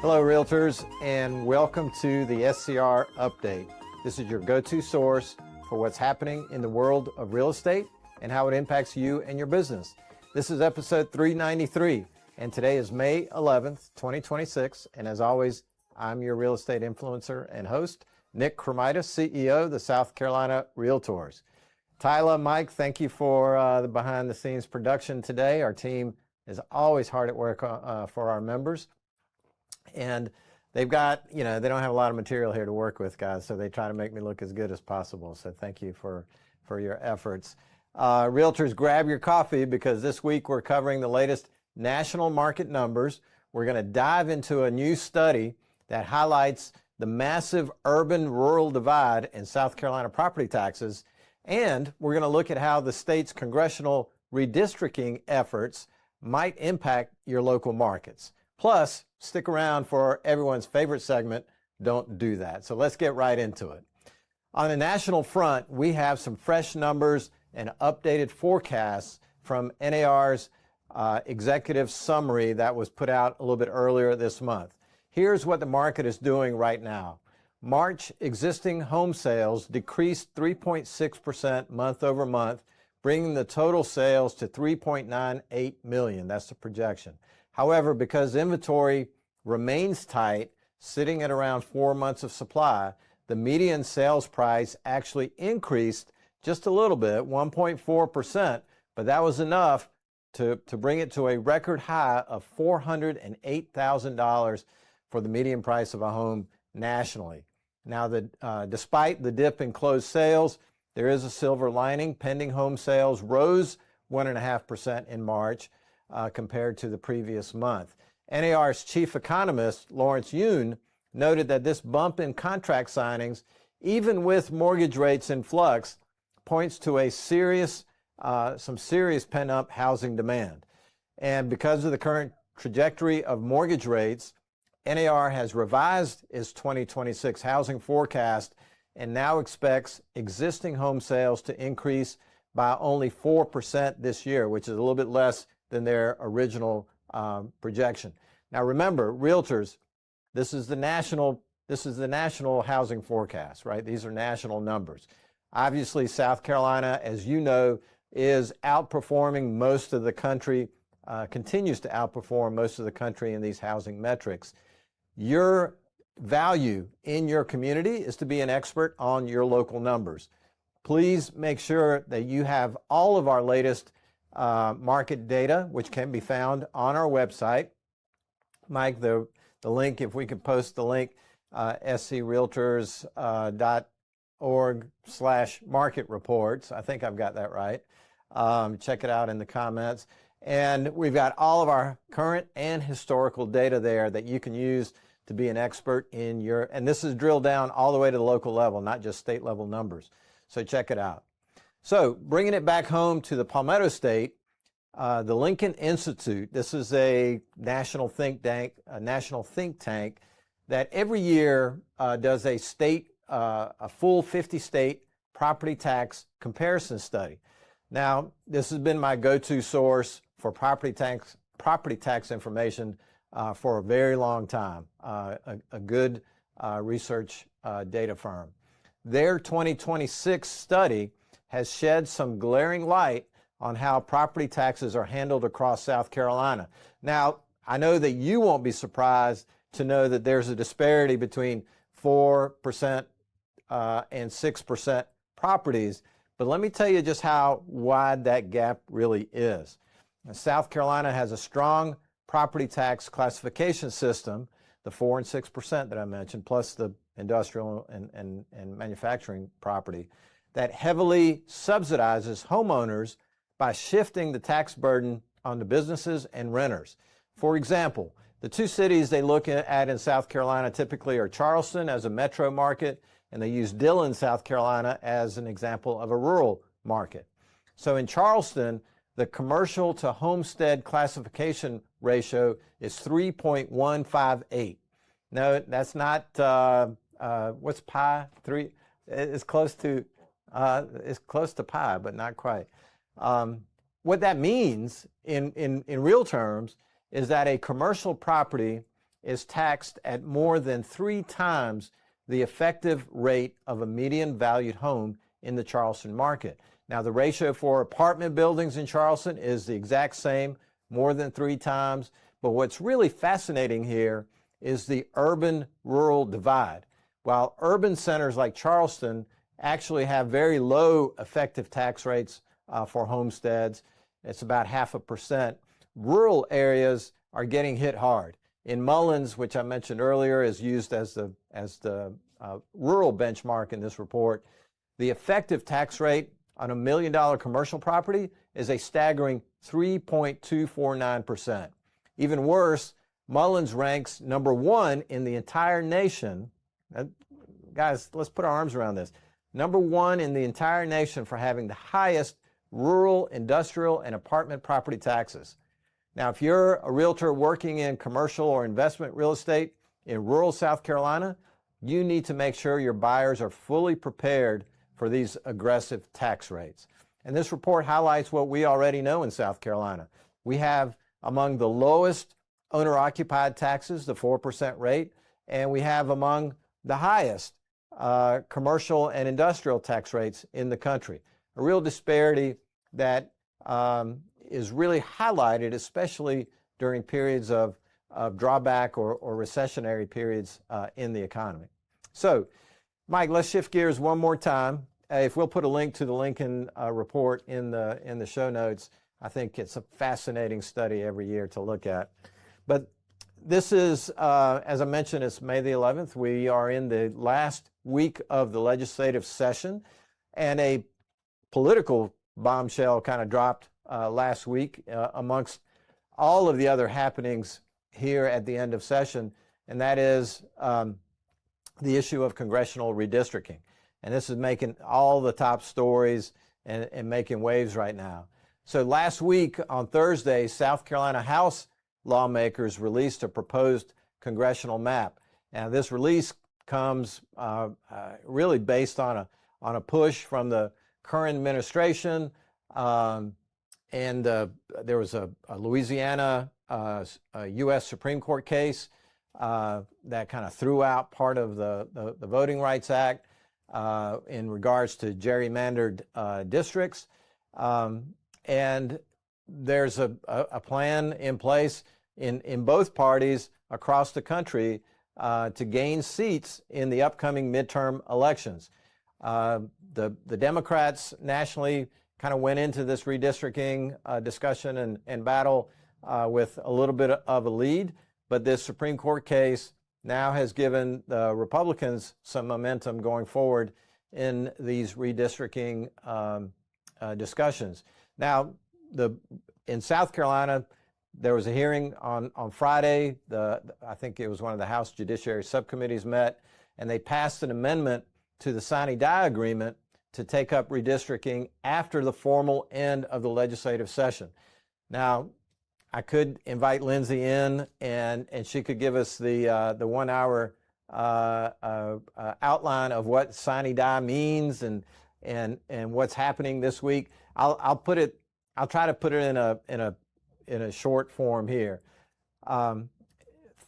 Hello Realtors, and welcome to the SCR Update. This is your go-to source for what's happening in the world of real estate and how it impacts you and your business. This is episode 393, and today is May 11th, 2026, and as always, I'm your real estate influencer and host, Nick Kremydas, CEO of the South Carolina Realtors. Tyler, Mike, thank you for the behind-the-scenes production today. Our team is always hard at work for our members. And they've got, they don't have a lot of material here to work with, guys, so they try to make me look as good as possible. So thank you for your efforts. Realtors, grab your coffee because this week we're covering the latest national market numbers. We're going to dive into a new study that highlights the massive urban-rural divide in South Carolina property taxes. And we're going to look at how the state's congressional redistricting efforts might impact your local markets. Plus, stick around for everyone's favorite segment, Don't Do That. So let's get right into it. On the national front, we have some fresh numbers and updated forecasts from NAR's executive summary that was put out a little bit earlier this month. Here's what the market is doing right now. March existing home sales decreased 3.6% month over month, bringing the total sales to 3.98 million. That's the projection. However, because inventory remains tight, sitting at around 4 months of supply, the median sales price actually increased just a little bit, 1.4%, but that was enough to bring it to a record high of $408,000 for the median price of a home nationally. Now, despite the dip in closed sales, there is a silver lining. Pending home sales rose 1.5% in March. Compared to the previous month. NAR's chief economist, Lawrence Yun, noted that this bump in contract signings, even with mortgage rates in flux, points to some serious pent-up housing demand. And because of the current trajectory of mortgage rates, NAR has revised its 2026 housing forecast and now expects existing home sales to increase by only 4% this year, which is a little bit less than their original projection. Now remember, Realtors, this is the national housing forecast, right? These are national numbers. Obviously, South Carolina, as you know, is outperforming most of the country, continues to outperform most of the country in these housing metrics. Your value in your community is to be an expert on your local numbers. Please make sure that you have all of our latest market data, which can be found on our website. Mike, the link, if we could post the link, screaltors.org/market reports. I think I've got that right. Check it out in the comments. And we've got all of our current and historical data there that you can use to be an expert in and this is drilled down all the way to the local level, not just state level numbers. So check it out. So bringing it back home to the Palmetto State, the Lincoln Institute, this is a national think tank that every year does a full 50-state property tax comparison study. Now, this has been my go-to source for property tax information for a very long time, a good research data firm. Their 2026 study has shed some glaring light on how property taxes are handled across South Carolina. Now, I know that you won't be surprised to know that there's a disparity between 4% and 6% properties, but let me tell you just how wide that gap really is. Now, South Carolina has a strong property tax classification system, the 4 and 6% that I mentioned, plus the industrial and manufacturing property, that heavily subsidizes homeowners by shifting the tax burden onto businesses and renters. For example, the two cities they look at in South Carolina typically are Charleston as a metro market, and they use Dillon, South Carolina as an example of a rural market. So in Charleston, the commercial to homestead classification ratio is 3.158. No, that's not, what's pi? It's close to pi, but not quite. What that means in real terms is that a commercial property is taxed at more than 3 times the effective rate of a median valued home in the Charleston market. Now, the ratio for apartment buildings in Charleston is the exact same, more than 3 times. But what's really fascinating here is the urban-rural divide. While urban centers like Charleston actually have very low effective tax rates for homesteads, it's about 0.5%, rural areas are getting hit hard. In Mullins, which I mentioned earlier, is used as the rural benchmark in this report, the effective tax rate on $1 million commercial property is a staggering 3.249%. Even worse, Mullins ranks number 1 in the entire nation. Guys, let's put our arms around this. Number 1 in the entire nation for having the highest rural, industrial, and apartment property taxes. Now, if you're a realtor working in commercial or investment real estate in rural South Carolina, you need to make sure your buyers are fully prepared for these aggressive tax rates. And this report highlights what we already know in South Carolina. We have among the lowest owner-occupied taxes, the 4% rate, and we have among the highest commercial and industrial tax rates in the country. A real disparity that is really highlighted, especially during periods of drawback or recessionary periods in the economy. So, Mike, let's shift gears one more time. If we'll put a link to the Lincoln report in the show notes, I think it's a fascinating study every year to look at. But this is, as I mentioned, it's May the 11th. We are in the last week of the legislative session, and a political bombshell kind of dropped last week amongst all of the other happenings here at the end of session, and that is the issue of congressional redistricting. And this is making all the top stories and making waves right now. So last week on Thursday, South Carolina House lawmakers released a proposed congressional map. Now, this release comes really based on a push from the current administration, and there was a Louisiana U.S. Supreme Court case that kind of threw out part of the Voting Rights Act in regards to gerrymandered districts. And there's a plan in place in both parties across the country to gain seats in the upcoming midterm elections. The Democrats nationally kind of went into this redistricting discussion and battle with a little bit of a lead, but this Supreme Court case now has given the Republicans some momentum going forward in these redistricting discussions. Now, in South Carolina, there was a hearing on Friday. I think it was one of the House Judiciary Subcommittees met, and they passed an amendment to the sine die agreement to take up redistricting after the formal end of the legislative session. Now, I could invite Lindsay in, and she could give us the 1 hour outline of what sine die means and what's happening this week. I'll try to put it in a short form here.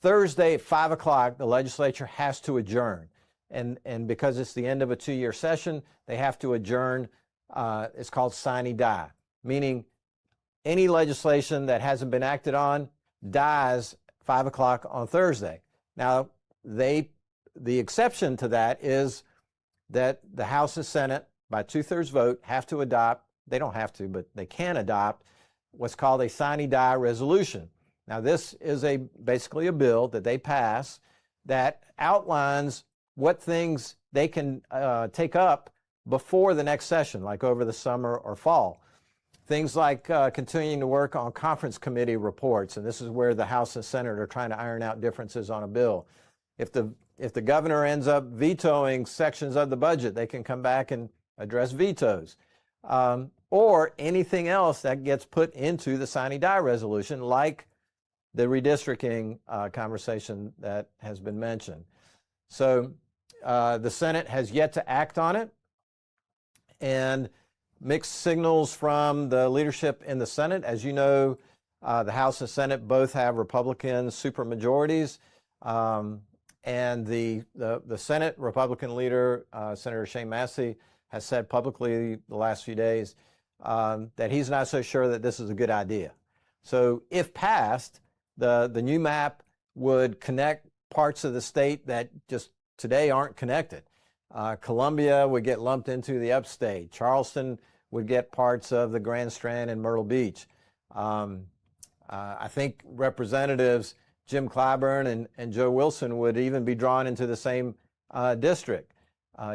Thursday at 5 o'clock, the legislature has to adjourn. And because it's the end of a 2-year session, they have to adjourn. It's called sine die, meaning any legislation that hasn't been acted on dies 5 o'clock on Thursday. Now, the exception to that is that the House and Senate, by 2/3 vote, have to adopt, they don't have to, but they can adopt what's called a sine die resolution. Now, this is basically a bill that they pass that outlines what things they can take up before the next session, like over the summer or fall. Things like continuing to work on conference committee reports, and this is where the House and Senate are trying to iron out differences on a bill. If the governor ends up vetoing sections of the budget, they can come back and address vetoes. Or anything else that gets put into the sine die resolution, like the redistricting conversation that has been mentioned. So the Senate has yet to act on it, and mixed signals from the leadership in the Senate. As you know, the House and Senate both have Republican supermajorities. And the Senate Republican leader, Senator Shane Massey, has said publicly the last few days that he's not so sure that this is a good idea. So if passed, the new map would connect parts of the state that just today aren't connected. Columbia would get lumped into the upstate. Charleston would get parts of the Grand Strand and Myrtle Beach. I think Representatives Jim Clyburn and Joe Wilson would even be drawn into the same district.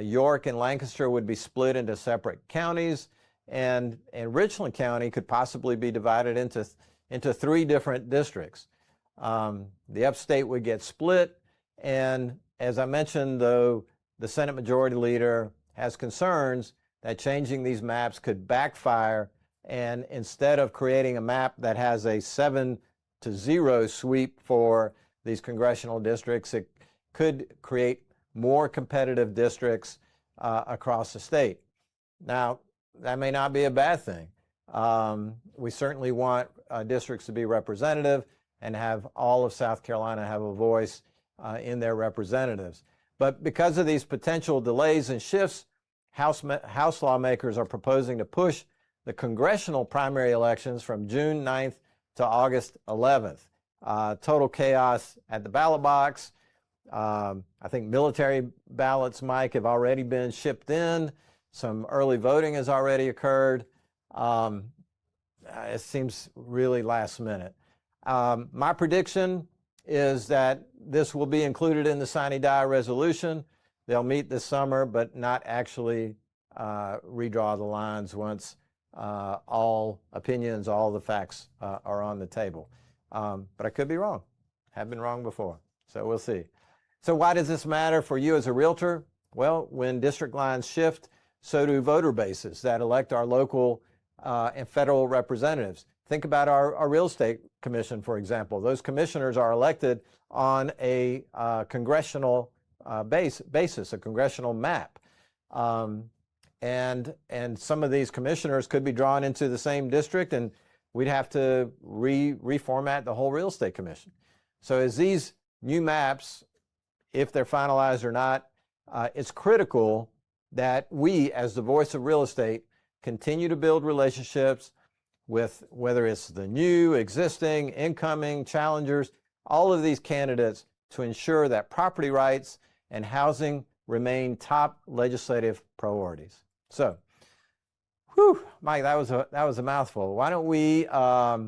York and Lancaster would be split into separate counties, and Richland County could possibly be divided into 3 different districts. The upstate would get split, and as I mentioned, though, the Senate Majority Leader has concerns that changing these maps could backfire, and instead of creating a map that has a 7-0 sweep for these congressional districts, it could create more competitive districts across the state. Now, that may not be a bad thing. We certainly want districts to be representative and have all of South Carolina have a voice in their representatives. But because of these potential delays and shifts, House lawmakers are proposing to push the congressional primary elections from June 9th to August 11th. Total chaos at the ballot box. I think military ballots, Mike, have already been shipped in. Some early voting has already occurred. It seems really last minute. My prediction is that this will be included in the sine die resolution. They'll meet this summer, but not actually redraw the lines once all opinions, all the facts are on the table. But I could be wrong. Have been wrong before. So we'll see. So why does this matter for you as a realtor? Well, when district lines shift, so do voter bases that elect our local and federal representatives. Think about our real estate commission, for example. Those commissioners are elected on a congressional basis, a congressional map. And some of these commissioners could be drawn into the same district, and we'd have to reformat the whole real estate commission. So as these new maps, if they're finalized or not, it's critical that we, as the voice of real estate, continue to build relationships with whether it's the new, existing, incoming, challengers, all of these candidates to ensure that property rights and housing remain top legislative priorities. So, Mike, that was a mouthful. Why don't we, I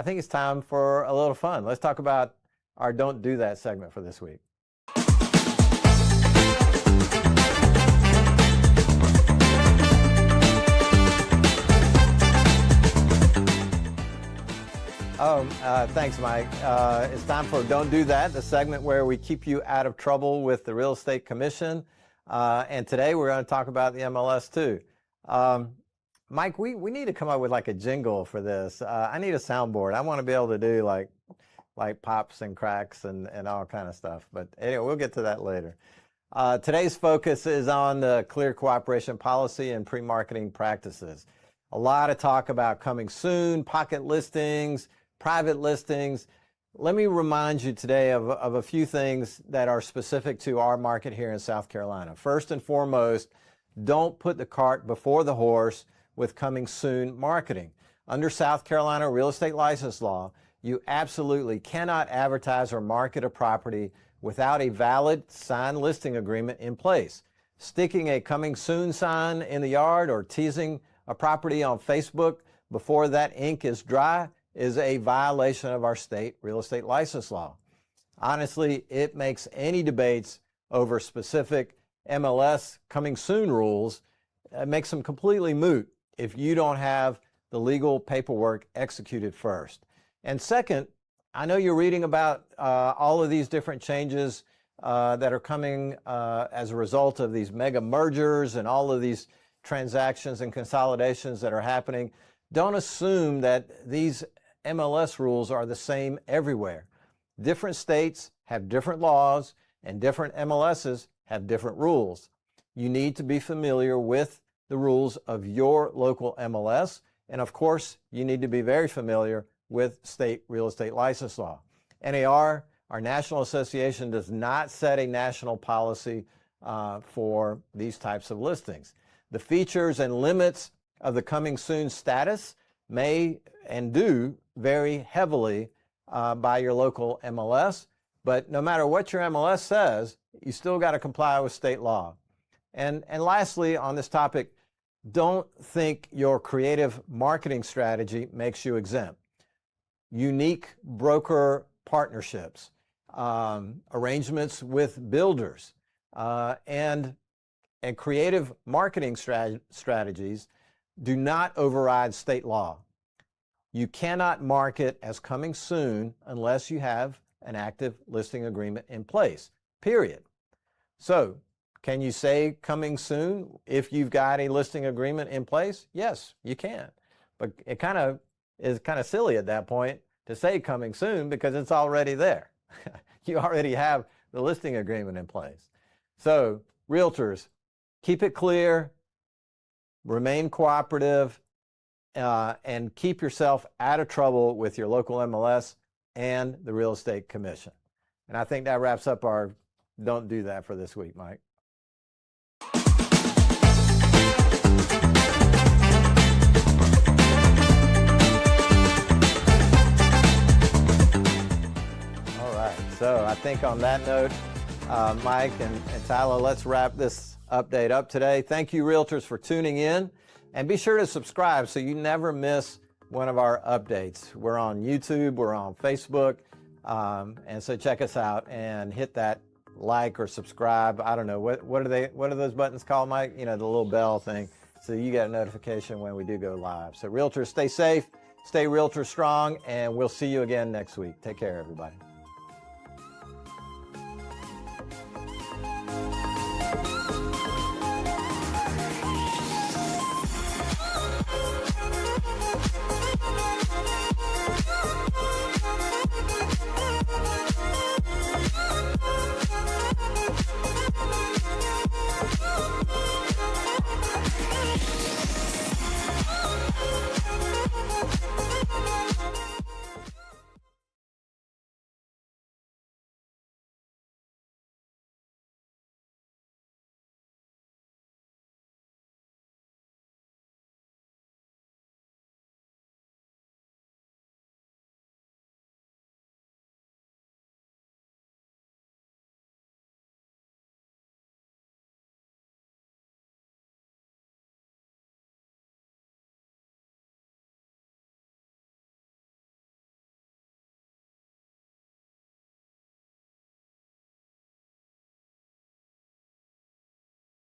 think it's time for a little fun. Let's talk about our Don't Do That segment for this week. Thanks, Mike. It's time for Don't Do That, the segment where we keep you out of trouble with the Real Estate Commission. And today we're going to talk about the MLS too. Mike, we need to come up with like a jingle for this. I need a soundboard. I want to be able to do like pops and cracks and all kind of stuff. But anyway, we'll get to that later. Today's focus is on the clear cooperation policy and pre-marketing practices. A lot of talk about coming soon, pocket listings, private listings. Let me remind you today of a few things that are specific to our market here in South Carolina. First and foremost, don't put the cart before the horse with coming soon marketing. Under South Carolina real estate license law, you absolutely cannot advertise or market a property without a valid signed listing agreement in place. Sticking a coming soon sign in the yard or teasing a property on Facebook before that ink is dry is a violation of our state real estate license law. Honestly, it makes any debates over specific MLS coming soon rules, it makes them completely moot if you don't have the legal paperwork executed first. And second, I know you're reading about all of these different changes that are coming as a result of these mega mergers and all of these transactions and consolidations that are happening. Don't assume that these MLS rules are the same everywhere. Different states have different laws and different MLSs have different rules. You need to be familiar with the rules of your local MLS, and of course, you need to be very familiar with state real estate license law. NAR Our national association does not set a national policy for these types of listings. The features and limits of the coming soon status may and do vary heavily by your local MLS, but no matter what your MLS says, you still got to comply with state law. And lastly, on this topic, don't think your creative marketing strategy makes you exempt. Unique broker partnerships, arrangements with builders, and creative marketing strategies do not override state law. You cannot market as coming soon unless you have an active listing agreement in place, period. So, can you say coming soon if you've got a listing agreement in place? Yes, you can. But it is kind of silly at that point to say coming soon because it's already there. You already have the listing agreement in place. So, realtors, keep it clear, remain cooperative, and keep yourself out of trouble with your local MLS and the Real Estate Commission. And I think that wraps up our Don't Do That for this week, Mike. So I think on that note, Mike and Tyler, let's wrap this update up today. Thank you, realtors, for tuning in. And be sure to subscribe so you never miss one of our updates. We're on YouTube, we're on Facebook, and so check us out and hit that like or subscribe. I don't know, what are those buttons called, Mike? You know, the little bell thing, so you get a notification when we do go live. So realtors, stay safe, stay realtor strong, and we'll see you again next week. Take care, everybody.